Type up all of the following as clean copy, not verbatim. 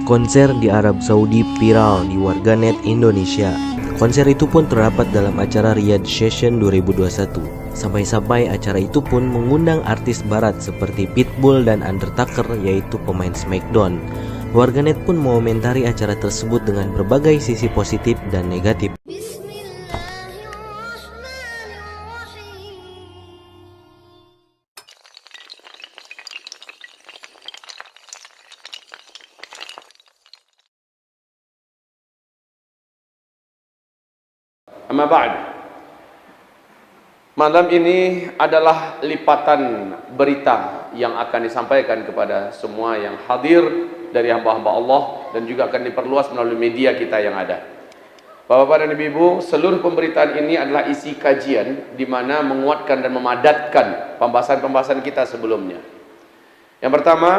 Konser di Arab Saudi viral di warganet Indonesia. Konser itu pun terdapat dalam acara Riyadh Session 2021. Sampai-sampai acara itu pun mengundang artis barat seperti Pitbull dan Undertaker, yaitu pemain Smackdown. Warganet pun mengomentari acara tersebut dengan berbagai sisi positif dan negatif. Amma ba'd. Malam ini adalah lipatan berita yang akan disampaikan kepada semua yang hadir dari hamba-hamba Allah dan juga akan diperluas melalui media kita yang ada. Bapak-bapak dan ibu-ibu, seluruh pemberitaan ini adalah isi kajian di mana menguatkan dan memadatkan pembahasan-pembahasan kita sebelumnya. Yang pertama,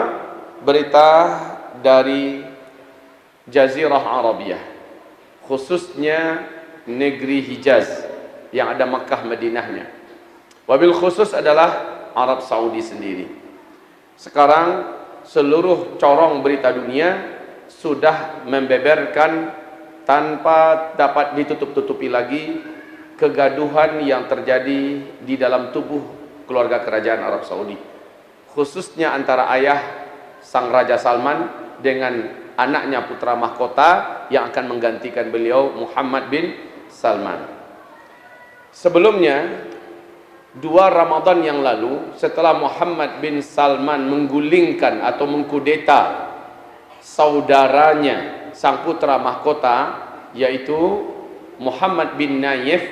berita dari Jazirah Arabiyah, khususnya negeri Hijaz yang ada Makkah Madinahnya. Wabil khusus adalah Arab Saudi sendiri. Sekarang seluruh corong berita dunia sudah membeberkan tanpa dapat ditutup-tutupi lagi kegaduhan yang terjadi di dalam tubuh keluarga kerajaan Arab Saudi, khususnya antara ayah sang Raja Salman dengan anaknya putra mahkota yang akan menggantikan beliau, Muhammad bin Salman. Sebelumnya, 2 Ramadan yang lalu, setelah Muhammad bin Salman menggulingkan atau mengkudeta saudaranya sang putra mahkota, yaitu Muhammad bin Nayef,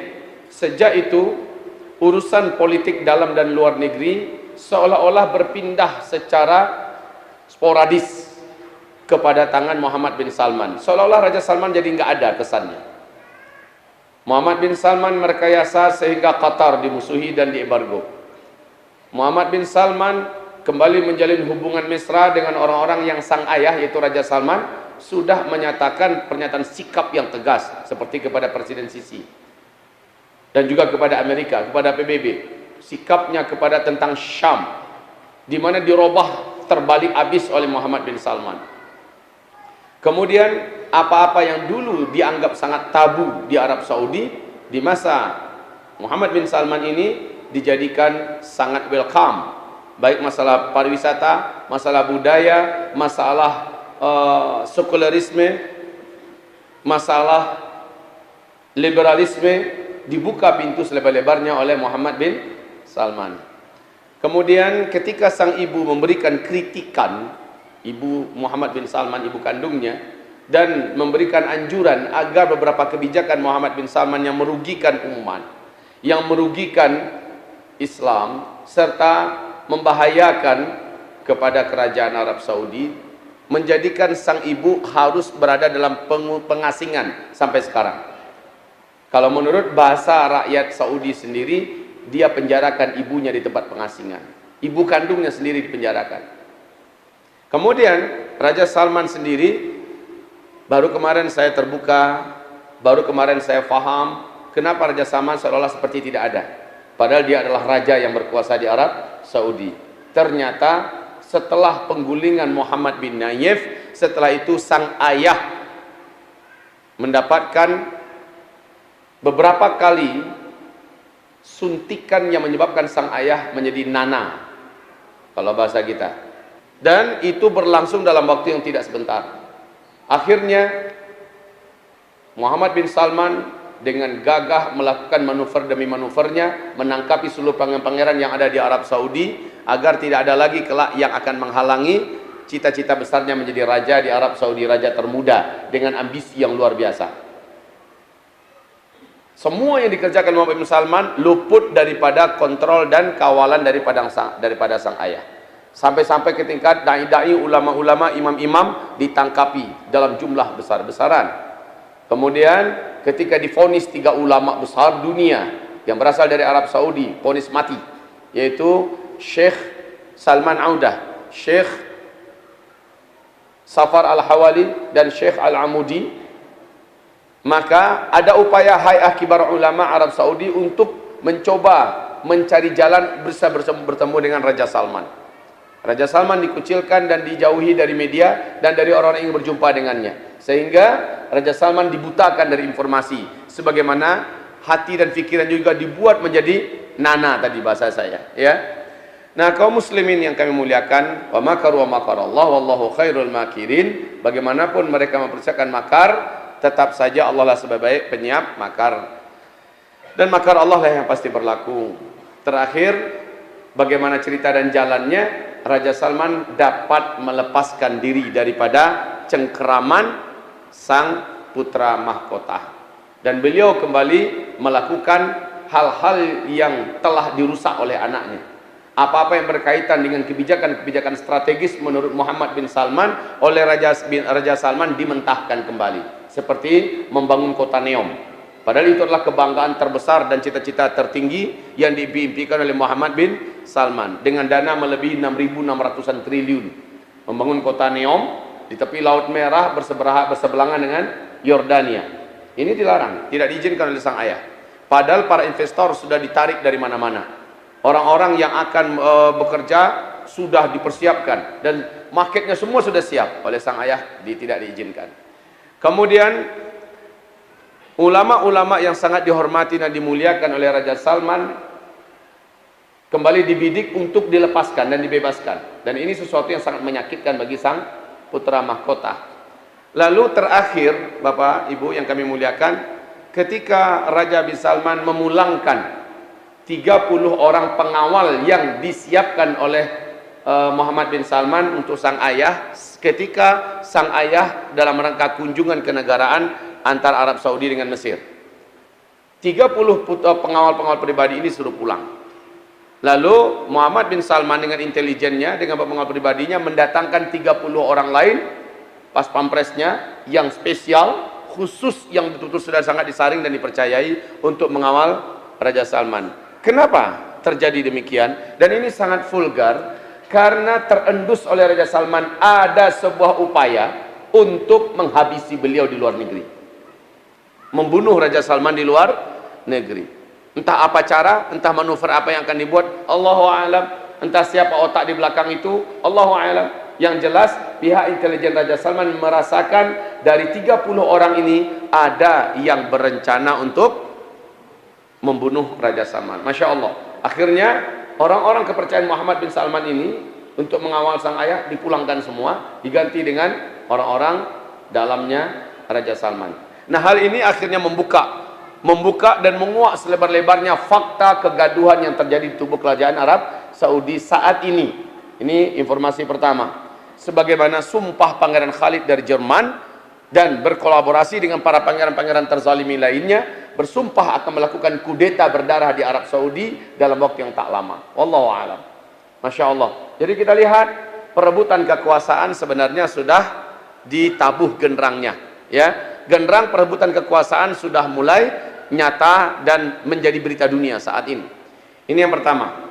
sejak itu urusan politik dalam dan luar negeri seolah-olah berpindah secara sporadis kepada tangan Muhammad bin Salman. Seolah-olah Raja Salman jadi nggak ada kesannya. Muhammad bin Salman merekayasa sehingga Qatar dimusuhi dan diembargo. Muhammad bin Salman kembali menjalin hubungan mesra dengan orang-orang yang sang ayah, yaitu Raja Salman, sudah menyatakan pernyataan sikap yang tegas seperti kepada Presiden Sisi dan juga kepada Amerika, kepada PBB. Sikapnya kepada tentang Syam, di mana dirubah terbalik habis oleh Muhammad bin Salman. Kemudian apa-apa yang dulu dianggap sangat tabu di Arab Saudi, di masa Muhammad bin Salman ini dijadikan sangat welcome. Baik masalah pariwisata, masalah budaya, masalah sekularisme, masalah liberalisme, dibuka pintu selebar-lebarnya oleh Muhammad bin Salman. Kemudian ketika sang ibu memberikan kritikan, ibu Muhammad bin Salman, ibu kandungnya, dan memberikan anjuran agar beberapa kebijakan Muhammad bin Salman yang merugikan umat, yang merugikan Islam, serta membahayakan kepada kerajaan Arab Saudi, menjadikan sang ibu harus berada dalam pengasingan sampai sekarang. Kalau menurut bahasa rakyat Saudi sendiri, dia penjarakan ibunya di tempat pengasingan. Ibu kandungnya sendiri dipenjarakan. Kemudian Raja Salman sendiri, baru kemarin saya terbuka, baru kemarin saya faham kenapa Raja Salman seolah-olah seperti tidak ada, padahal dia adalah raja yang berkuasa di Arab Saudi. Ternyata setelah penggulingan Muhammad bin Nayef, setelah itu sang ayah mendapatkan beberapa kali suntikan yang menyebabkan sang ayah menjadi nana, kalau bahasa kita. Dan itu berlangsung dalam waktu yang tidak sebentar. Akhirnya Muhammad bin Salman dengan gagah melakukan manuver demi manuvernya, menangkapi seluruh pangeran-pangeran yang ada di Arab Saudi, agar tidak ada lagi kelak yang akan menghalangi cita-cita besarnya menjadi raja di Arab Saudi, raja termuda dengan ambisi yang luar biasa. Semua yang dikerjakan Muhammad bin Salman luput daripada kontrol dan kawalan daripada sang ayah. Sampai-sampai ke tingkat dai-dai, ulama-ulama, imam-imam ditangkapi dalam jumlah besar-besaran. Kemudian ketika divonis 3 ulama besar dunia yang berasal dari Arab Saudi, vonis mati, yaitu Syekh Salman Audah, Syekh Safar Al-Hawali dan Syekh Al-Amudi, maka ada upaya Hay'ah Kibar Ulama Arab Saudi untuk mencoba mencari jalan bertemu dengan Raja Salman. Raja Salman dikucilkan dan dijauhi dari media dan dari orang-orang yang ingin berjumpa dengannya. Sehingga Raja Salman dibutakan dari informasi. Sebagaimana hati dan pikiran juga dibuat menjadi nana tadi bahasa saya. Ya. Nah, kaum muslimin yang kami muliakan, wa makaru wa makarallah wallahu khairul makirin. Bagaimanapun mereka mempersiapkan makar, tetap saja Allah lah sebaik penyiap makar. Dan makar Allah lah yang pasti berlaku. Terakhir, bagaimana cerita dan jalannya, Raja Salman dapat melepaskan diri daripada cengkeraman sang putra mahkota. Dan beliau kembali melakukan hal-hal yang telah dirusak oleh anaknya. Apa-apa yang berkaitan dengan kebijakan-kebijakan strategis menurut Muhammad bin Salman oleh Raja Salman dimentahkan kembali. Seperti membangun kota Neom. Padahal itu adalah kebanggaan terbesar dan cita-cita tertinggi yang diimpikan oleh Muhammad bin Salman dengan dana melebihi 6.600-an triliun. Membangun kota Neom di tepi Laut Merah berseberangan dengan Yordania. Ini dilarang, tidak diizinkan oleh sang ayah. Padahal para investor sudah ditarik dari mana-mana. Orang-orang yang akan bekerja sudah dipersiapkan dan marketnya semua sudah siap, oleh sang ayah tidak diizinkan. Kemudian ulama-ulama yang sangat dihormati dan dimuliakan oleh Raja Salman kembali dibidik untuk dilepaskan dan dibebaskan. Dan ini sesuatu yang sangat menyakitkan bagi sang putra mahkota. Lalu terakhir, Bapak, Ibu yang kami muliakan, ketika Raja bin Salman memulangkan 30 orang pengawal yang disiapkan oleh Muhammad bin Salman untuk sang ayah, ketika sang ayah dalam rangka kunjungan kenegaraan antara Arab Saudi dengan Mesir. 30 pengawal-pengawal pribadi ini suruh pulang. Lalu Muhammad bin Salman dengan intelijennya, dengan pengawal pribadinya mendatangkan 30 orang lain, pas pampresnya yang spesial, khusus yang betul-betul sudah sangat disaring dan dipercayai untuk mengawal Raja Salman. Kenapa terjadi demikian? Dan ini sangat vulgar karena terendus oleh Raja Salman ada sebuah upaya untuk menghabisi beliau di luar negeri. Membunuh Raja Salman di luar negeri. Entah apa cara, entah manuver apa yang akan dibuat, Allahu a'lam. Entah siapa otak di belakang itu, Allahu a'lam. Yang jelas pihak intelijen Raja Salman merasakan dari 30 orang ini ada yang berencana untuk membunuh Raja Salman. Masya Allah. Akhirnya orang-orang kepercayaan Muhammad bin Salman ini untuk mengawal sang ayah dipulangkan semua, diganti dengan orang-orang dalamnya Raja Salman. Nah, hal ini akhirnya membuka dan menguak selebar-lebarnya fakta kegaduhan yang terjadi di tubuh kerajaan Arab Saudi saat ini. Ini informasi pertama. Sebagaimana sumpah Pangeran Khalid dari Jerman dan berkolaborasi dengan para pangeran-pangeran terzalimi lainnya, bersumpah akan melakukan kudeta berdarah di Arab Saudi dalam waktu yang tak lama. Wallahu a'lam. Masya Allah. Jadi kita lihat perebutan kekuasaan sebenarnya sudah ditabuh genderangnya. Ya, genderang perebutan kekuasaan sudah mulai nyata dan menjadi berita dunia saat ini. Ini yang pertama.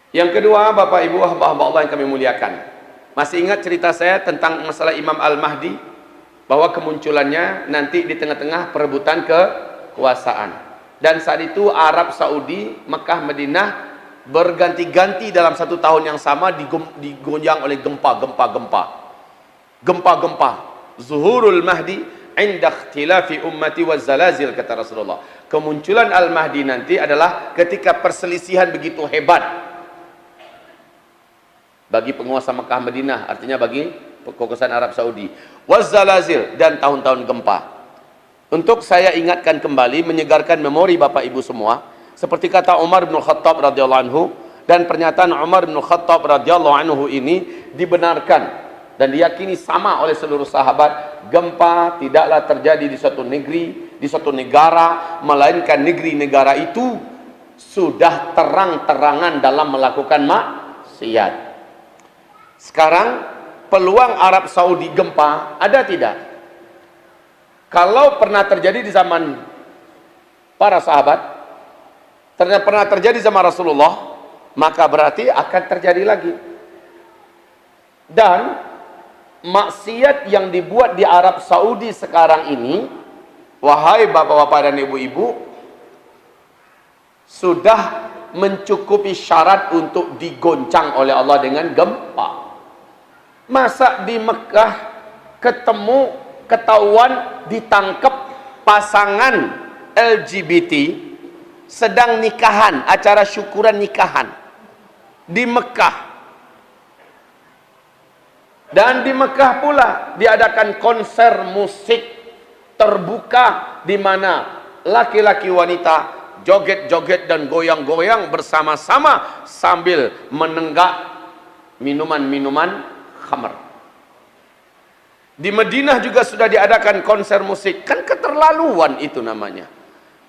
Yang kedua, Bapak Ibu hamba-hamba Allah yang kami muliakan, masih ingat cerita saya tentang masalah Imam Al-Mahdi, bahwa kemunculannya nanti di tengah-tengah perebutan kekuasaan. Dan saat itu Arab Saudi, Mekah, Madinah berganti-ganti dalam satu tahun yang sama digoyang oleh gempa-gempa. Zuhurul Mahdi inda ikhtilafi ummati wa zalazil, kata Rasulullah. Kemunculan Al-Mahdi nanti adalah ketika perselisihan begitu hebat bagi penguasa Mekah Madinah, artinya bagi kekuasaan Arab Saudi, wazzalazil, dan tahun-tahun gempa. Untuk saya ingatkan kembali, menyegarkan memori Bapak Ibu semua, seperti kata Umar bin Khattab radhiyallahu anhu, dan pernyataan Umar bin Khattab radhiyallahu anhu ini dibenarkan dan diyakini sama oleh seluruh sahabat. Gempa tidaklah terjadi di suatu negeri, di suatu negara, melainkan negeri-negara itu sudah terang-terangan dalam melakukan maksiat. Sekarang peluang Arab Saudi gempa ada tidak? Kalau pernah terjadi di zaman para sahabat, ternyata pernah terjadi zaman Rasulullah, maka berarti akan terjadi lagi. Dan maksiat yang dibuat di Arab Saudi sekarang ini, wahai bapak-bapak dan ibu-ibu, sudah mencukupi syarat untuk digoncang oleh Allah dengan gempa. Masa di Mekah ketahuan ditangkap pasangan LGBT sedang nikahan, acara syukuran nikahan di Mekah. Dan di Mekah pula diadakan konser musik terbuka di mana laki-laki wanita joget-joget dan goyang-goyang bersama-sama sambil menenggak minuman-minuman khamr. Di Madinah juga sudah diadakan konser musik. Kan keterlaluan itu namanya.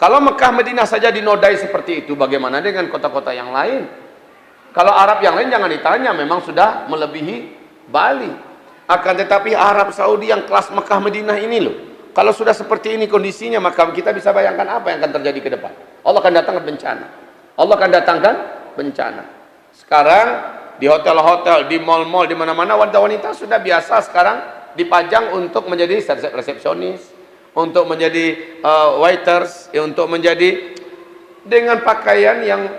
Kalau Mekah Madinah saja dinodai seperti itu, bagaimana dengan kota-kota yang lain? Kalau Arab yang lain jangan ditanya, memang sudah melebihi Bali. Akan tetapi Arab Saudi yang kelas Mekah Madinah ini loh, kalau sudah seperti ini kondisinya, maka kita bisa bayangkan apa yang akan terjadi ke depan. Allah akan datangkan bencana. Allah akan datangkan bencana. Sekarang di hotel-hotel, di mal-mal, di mana-mana wanita-wanita sudah biasa sekarang dipajang untuk menjadi resepsionis, untuk menjadi waiters, untuk menjadi dengan pakaian yang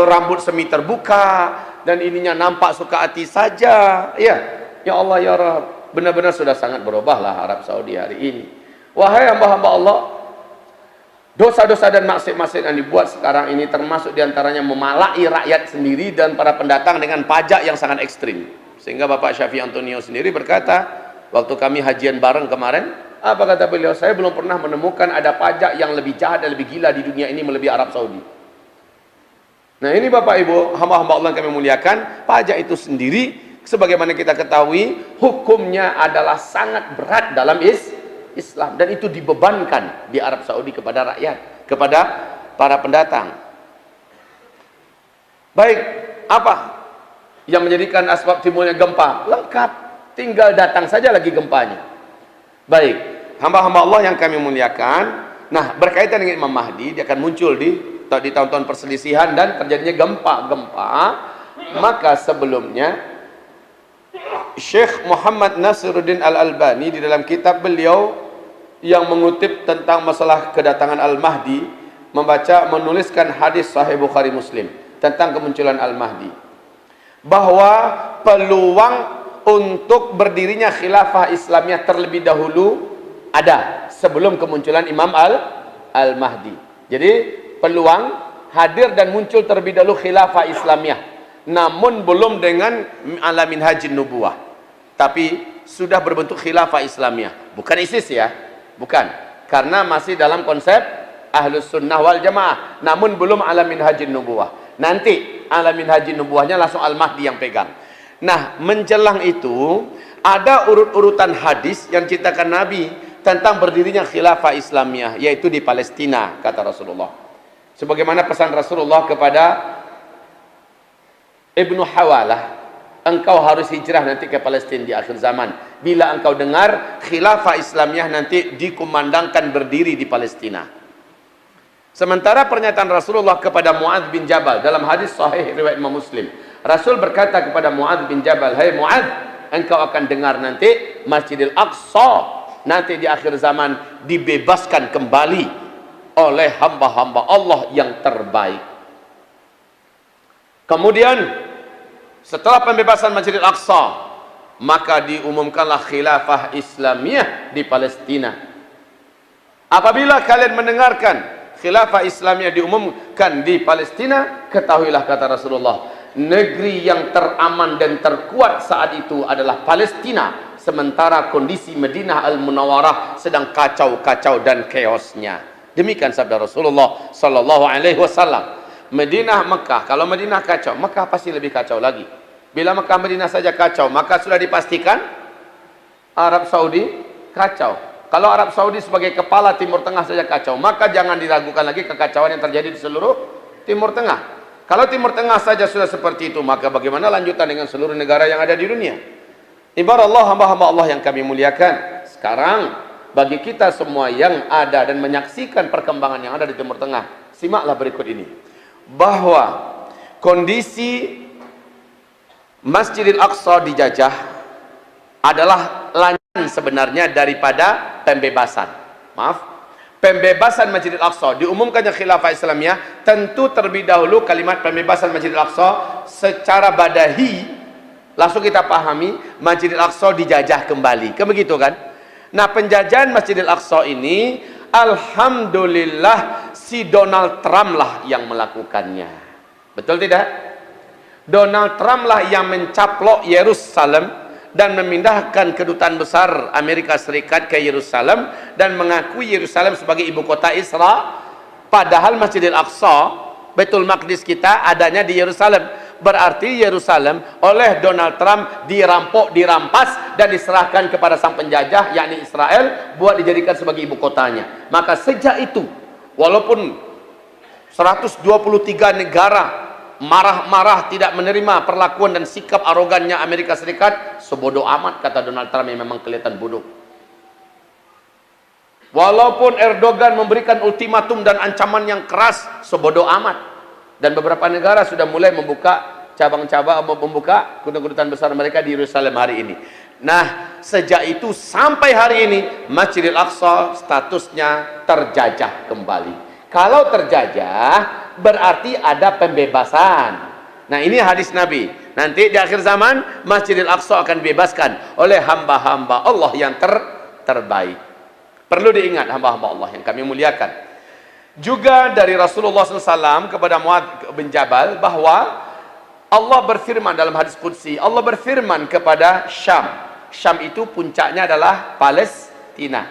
rambut semi terbuka dan ininya nampak suka hati saja. Ya Allah ya Rabb, benar-benar sudah sangat berubahlah Arab Saudi hari ini. Wahai hamba-hamba Allah, dosa-dosa dan maksiat-maksiat yang dibuat sekarang ini termasuk diantaranya memalai rakyat sendiri dan para pendatang dengan pajak yang sangat ekstrim. Sehingga Bapak Syafi'i Antonio sendiri berkata, waktu kami hajian bareng kemarin, apa kata beliau, saya belum pernah menemukan ada pajak yang lebih jahat dan lebih gila di dunia ini melebihi Arab Saudi. Nah ini Bapak Ibu, hamba-hamba Allah yang kami muliakan, pajak itu sendiri sebagaimana kita ketahui hukumnya adalah sangat berat dalam Islam, dan itu dibebankan di Arab Saudi kepada rakyat, kepada para pendatang. Baik, apa yang menjadikan asbab timbulnya gempa? Lengkap, tinggal datang saja lagi gempanya. Baik, hamba-hamba Allah yang kami muliakan, nah berkaitan dengan Imam Mahdi, dia akan muncul di tahun-tahun perselisihan dan terjadinya gempa-gempa. Maka sebelumnya Syekh Muhammad Nasiruddin Al-Albani di dalam kitab beliau yang mengutip tentang masalah kedatangan Al-Mahdi menuliskan hadis Sahih Bukhari Muslim tentang kemunculan Al-Mahdi, bahwa peluang untuk berdirinya khilafah Islamiyah terlebih dahulu ada sebelum kemunculan Imam Al-Mahdi. Jadi peluang hadir dan muncul terlebih dahulu khilafah Islamiyah, namun belum dengan ala minhajin nubuwah, tapi sudah berbentuk khilafah Islamiyah, bukan ISIS ya, bukan, karena masih dalam konsep Ahlus Sunnah wal Jamaah, namun belum ala minhajin nubuwah. Nanti ala minhajin nubuwahnya langsung Al-Mahdi yang pegang. Nah, menjelang itu ada urut-urutan hadis yang ceritakan Nabi tentang berdirinya khilafah Islamiyah, yaitu di Palestina, kata Rasulullah. Sebagaimana pesan Rasulullah kepada Ibnu Hawalah, engkau harus hijrah nanti ke Palestina di akhir zaman. Bila engkau dengar khilafah Islamiyah nanti dikumandangkan berdiri di Palestina. Sementara pernyataan Rasulullah kepada Mu'adz bin Jabal dalam hadis sahih riwayat Imam Muslim, Rasul berkata kepada Mu'adz bin Jabal, "Hai Mu'adz, engkau akan dengar nanti Masjidil Aqsa nanti di akhir zaman dibebaskan kembali oleh hamba-hamba Allah yang terbaik." Kemudian setelah pembebasan Masjidil Aqsa, maka diumumkanlah khilafah Islamiyah di Palestina. Apabila kalian mendengarkan khilafah Islamiyah diumumkan di Palestina, ketahuilah, kata Rasulullah, negeri yang teraman dan terkuat saat itu adalah Palestina, sementara kondisi Madinah Al-Munawwarah sedang kacau-kacau dan chaosnya. Demikian sabda Rasulullah sallallahu alaihi wasallam. Madinah, Mekah, kalau Madinah kacau, Mekah pasti lebih kacau lagi. Bila Mekah Madinah saja kacau, maka sudah dipastikan Arab Saudi kacau. Kalau Arab Saudi sebagai kepala Timur Tengah saja kacau, maka jangan diragukan lagi kekacauan yang terjadi di seluruh Timur Tengah. Kalau Timur Tengah saja sudah seperti itu, maka bagaimana lanjutan dengan seluruh negara yang ada di dunia? Ibarat Allah, hamba-hamba Allah yang kami muliakan, sekarang bagi kita semua yang ada dan menyaksikan perkembangan yang ada di Timur Tengah, simaklah berikut ini, bahwa kondisi Masjidil Aqsa dijajah adalah lanjutan sebenarnya daripada pembebasan. Maaf, pembebasan Masjidil Aqsa, diumumkannya khilafah Islamiyah, tentu terlebih dahulu kalimat pembebasan Masjidil Aqsa secara badahi langsung kita pahami Masjidil Aqsa dijajah kembali. Kan begitu kan? Nah, penjajahan Masjidil Aqsa ini alhamdulillah si Donald Trump lah yang melakukannya. Betul tidak? Donald Trump lah yang mencaplok Yerusalem dan memindahkan kedutaan besar Amerika Serikat ke Yerusalem dan mengakui Yerusalem sebagai ibu kota Israel, padahal Masjidil Aqsa, Baitul Maqdis kita adanya di Yerusalem. Berarti Yerusalem oleh Donald Trump dirampok, dirampas dan diserahkan kepada sang penjajah yakni Israel buat dijadikan sebagai ibu kotanya. Maka sejak itu walaupun 123 negara marah-marah tidak menerima perlakuan dan sikap arogannya Amerika Serikat, sebodoh amat kata Donald Trump yang memang kelihatan bodoh. Walaupun Erdogan memberikan ultimatum dan ancaman yang keras, sebodoh amat. Dan beberapa negara sudah mulai membuka cabang-cabang, membuka kedutaan besar mereka di Yerusalem hari ini. Nah, sejak itu sampai hari ini Masjidil Aqsa statusnya terjajah kembali. Kalau terjajah berarti ada pembebasan. Nah, ini hadis Nabi. Nanti di akhir zaman Masjidil Aqsa akan dibebaskan oleh hamba-hamba Allah yang terbaik. Perlu diingat hamba-hamba Allah yang kami muliakan. Juga dari Rasulullah SAW kepada Muadz bin Jabal bahwa Allah berfirman dalam hadis qudsi, Allah berfirman kepada Syam. Syam itu puncaknya adalah Palestina.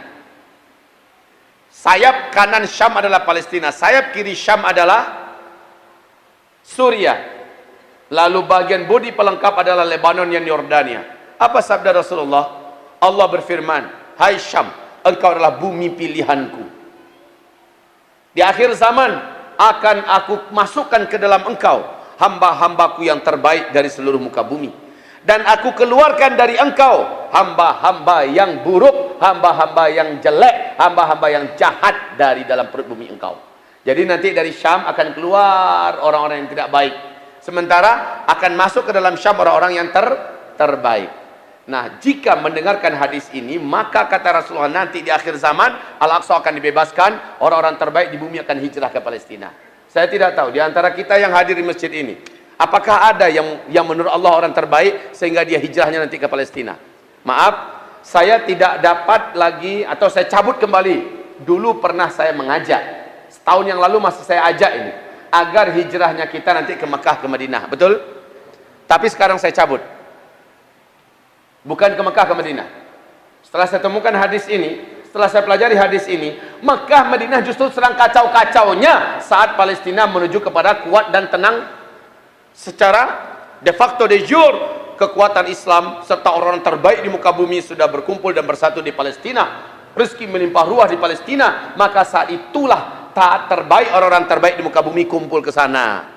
Sayap kanan Syam adalah Palestina, sayap kiri Syam adalah Suriah. Lalu bagian bodi pelengkap adalah Lebanon yang Yordania. Apa sabda Rasulullah? Allah berfirman, hai Syam, engkau adalah bumi pilihanku. Di akhir zaman akan aku masukkan ke dalam engkau hamba-hambaku yang terbaik dari seluruh muka bumi. Dan aku keluarkan dari engkau hamba-hamba yang buruk, hamba-hamba yang jelek, hamba-hamba yang jahat dari dalam perut bumi engkau. Jadi nanti dari Syam akan keluar orang-orang yang tidak baik. Sementara akan masuk ke dalam Syam orang-orang yang terbaik. Nah, jika mendengarkan hadis ini, maka kata Rasulullah nanti di akhir zaman Al-Aqsa akan dibebaskan, orang-orang terbaik di bumi akan hijrah ke Palestina. Saya tidak tahu di antara kita yang hadir di masjid ini, apakah ada yang menurut Allah orang terbaik sehingga dia hijrahnya nanti ke Palestina? Maaf, saya tidak dapat lagi atau saya cabut kembali. Dulu pernah saya mengajak, setahun yang lalu masih saya ajak ini, agar hijrahnya kita nanti ke Mekah, ke Madinah, betul? Tapi sekarang saya cabut. Bukan ke Mekah, ke Madinah. Setelah saya temukan hadis ini, setelah saya pelajari hadis ini, Mekah, Madinah justru sedang kacau-kacaunya saat Palestina menuju kepada kuat dan tenang secara de facto, de jure. Kekuatan Islam serta orang-orang terbaik di muka bumi sudah berkumpul dan bersatu di Palestina. Rezeki melimpah ruah di Palestina. Maka saat itulah taat terbaik, orang-orang terbaik di muka bumi kumpul ke sana.